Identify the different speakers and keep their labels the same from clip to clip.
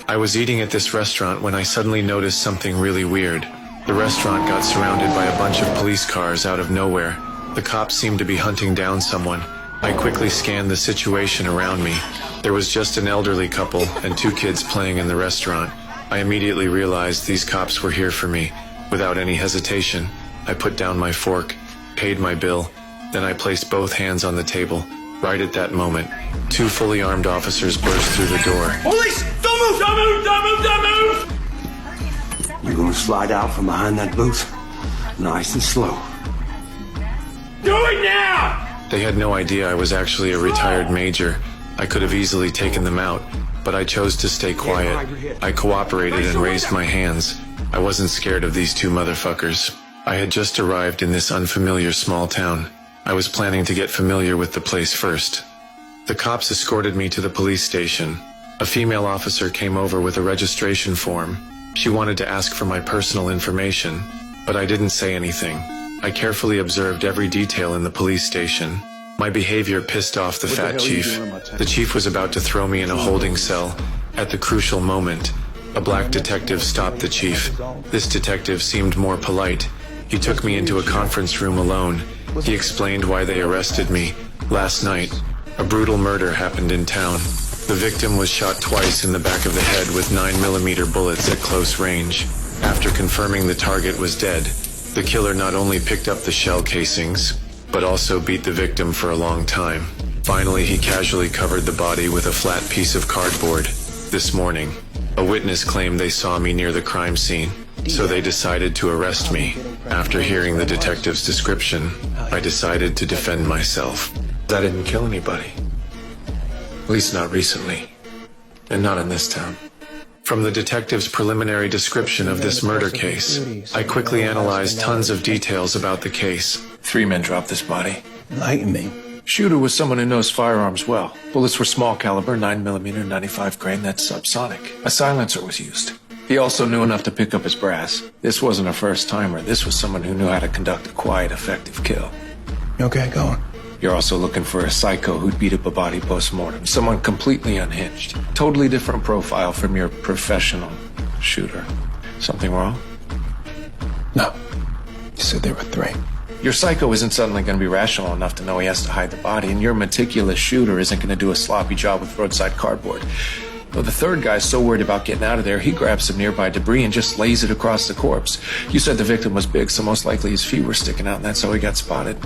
Speaker 1: I was eating at this restaurant when I suddenly noticed something really weird. The restaurant got surrounded by a bunch of police cars out of nowhere. The cops seemed to be hunting down someone. I quickly scanned the situation around me. There was just an elderly couple and 2 kids playing in the restaurant. I immediately realized these cops were here for me. Without any hesitation, I put down my fork, paid my bill, then I placed both hands on the table. Right at that moment, 2 fully armed officers burst through the door.
Speaker 2: Police! Don't move! Don't move! Don't move! Don't move!
Speaker 3: You're gonna slide out from behind that booth, nice and slow.
Speaker 2: Do it now!
Speaker 1: They had no idea I was actually a retired major. I could have easily taken them out, but I chose to stay quiet. I cooperated and raised my hands. I wasn't scared of these 2 motherfuckers. I had just arrived in this unfamiliar small town. I was planning to get familiar with the place first. The cops escorted me to the police station. A female officer came over with a registration form. She wanted to ask for my personal information, but I didn't say anything. I carefully observed every detail in the police station. My behavior pissed off the fat chief. The chief was about to throw me in a holding cell. At the crucial moment, a black detective stopped the chief. This detective seemed more polite. He took me into a conference room alone. He explained why they arrested me. Last night, a brutal murder happened in town. The victim was shot twice in the back of the head with 9mm bullets at close range. After confirming the target was dead, the killer not only picked up the shell casings, but also beat the victim for a long time. Finally, he casually covered the body with a flat piece of cardboard. This morning, a witness claimed they saw me near the crime scene, so they decided to arrest me. After hearing the detective's description, I decided to defend myself. I didn't kill anybody. At least not recently. And not in this town. From the detective's preliminary description of this murder case, I quickly analyzed tons of details about the case.
Speaker 4: 3 men dropped this body.
Speaker 3: Enlighten me.
Speaker 4: Shooter was someone who knows firearms well. Bullets were small caliber, 9mm, 95 grain, that's subsonic. A silencer was used. He also knew enough to pick up his brass. This wasn't a first-timer. This was someone who knew how to conduct a quiet, effective kill.
Speaker 3: Okay, go on.
Speaker 4: You're also looking for a psycho who'd beat up a body post-mortem. Someone completely unhinged. Totally different profile from your professional shooter. Something wrong?
Speaker 3: No. You said there were 3.
Speaker 4: Your psycho isn't suddenly going to be rational enough to know he has to hide the body, and your meticulous shooter isn't going to do a sloppy job with roadside cardboard. Though the 3rd guy's so worried about getting out of there, he grabs some nearby debris and just lays it across the corpse. You said the victim was big, so most likely his feet were sticking out, and that's how he got spotted.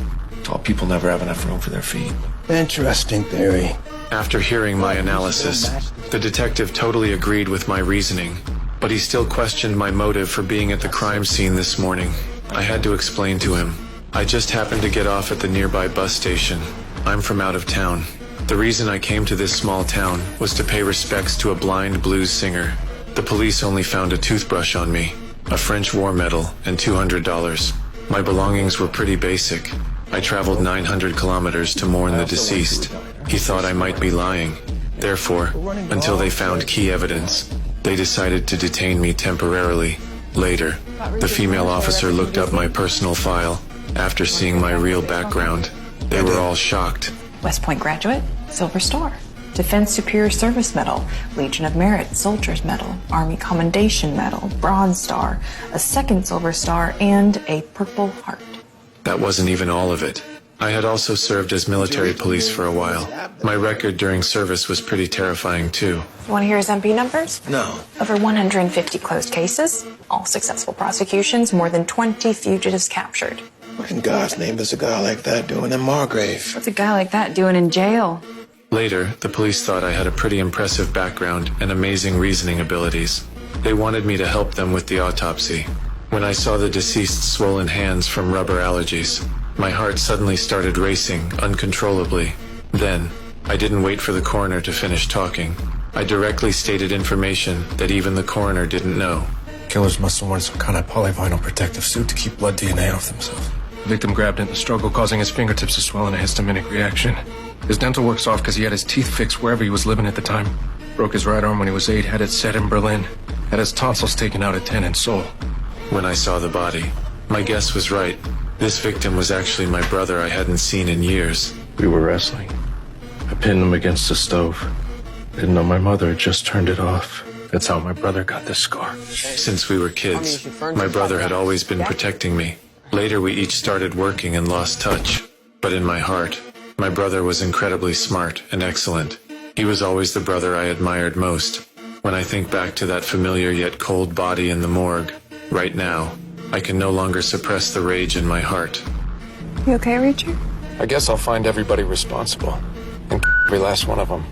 Speaker 4: Tall people never have enough room for their feet.
Speaker 3: Interesting theory.
Speaker 1: After hearing my analysis, the detective totally agreed with my reasoning, but he still questioned my motive for being at the crime scene this morning. I had to explain to him. I just happened to get off at the nearby bus station. I'm from out of town. The reason I came to this small town was to pay respects to a blind blues singer. The police only found a toothbrush on me, a French war medal, and $200. My belongings were pretty basic. I traveled 900 kilometers to mourn the deceased. He thought I might be lying. Therefore, until they found key evidence, they decided to detain me temporarily. Later, the female officer looked up my personal file. After seeing my real background, they were all shocked.
Speaker 5: West Point graduate, Silver Star. Defense Superior Service Medal, Legion of Merit, Soldier's Medal, Army Commendation Medal, Bronze Star, a 2nd Silver Star, and a Purple Heart.
Speaker 1: That wasn't even all of it. I had also served as military police for a while. My record during service was pretty terrifying too.
Speaker 5: You want to hear his MP numbers?
Speaker 3: No.
Speaker 5: Over 150 closed cases, all successful prosecutions, more than 20 fugitives captured.
Speaker 3: What in God's name does a guy like that doing in Margrave?
Speaker 5: What's a guy like that doing in jail?
Speaker 1: Later, the police thought I had a pretty impressive background and amazing reasoning abilities. They wanted me to help them with the autopsy. When I saw the deceased's swollen hands from rubber allergies, my heart suddenly started racing uncontrollably. Then, I didn't wait for the coroner to finish talking. I directly stated information that even the coroner didn't know.
Speaker 6: Killers must have worn some kind of polyvinyl protective suit to keep blood DNA off themselves.
Speaker 4: The victim grabbed it in the struggle, causing his fingertips to swell in a histaminic reaction. His dental work's off because he had his teeth fixed wherever he was living at the time. Broke his right arm when he was 8, had it set in Berlin. Had his tonsils taken out at 10 in Seoul.
Speaker 1: When I saw the body, my guess was right. This victim was actually my brother I hadn't seen in years.
Speaker 4: We were wrestling. I pinned him against the stove.
Speaker 6: Didn't know my mother had just turned it off. That's how my brother got this scar.
Speaker 1: Since we were kids, my brother had always been protecting me. Later, we each started working and lost touch. But in my heart, my brother was incredibly smart and excellent. He was always the brother I admired most. When I think back to that familiar yet cold body in the morgue, right now, I can no longer suppress the rage in my heart.
Speaker 5: You okay, Richard?
Speaker 6: I guess I'll find everybody responsible. And every last one of them.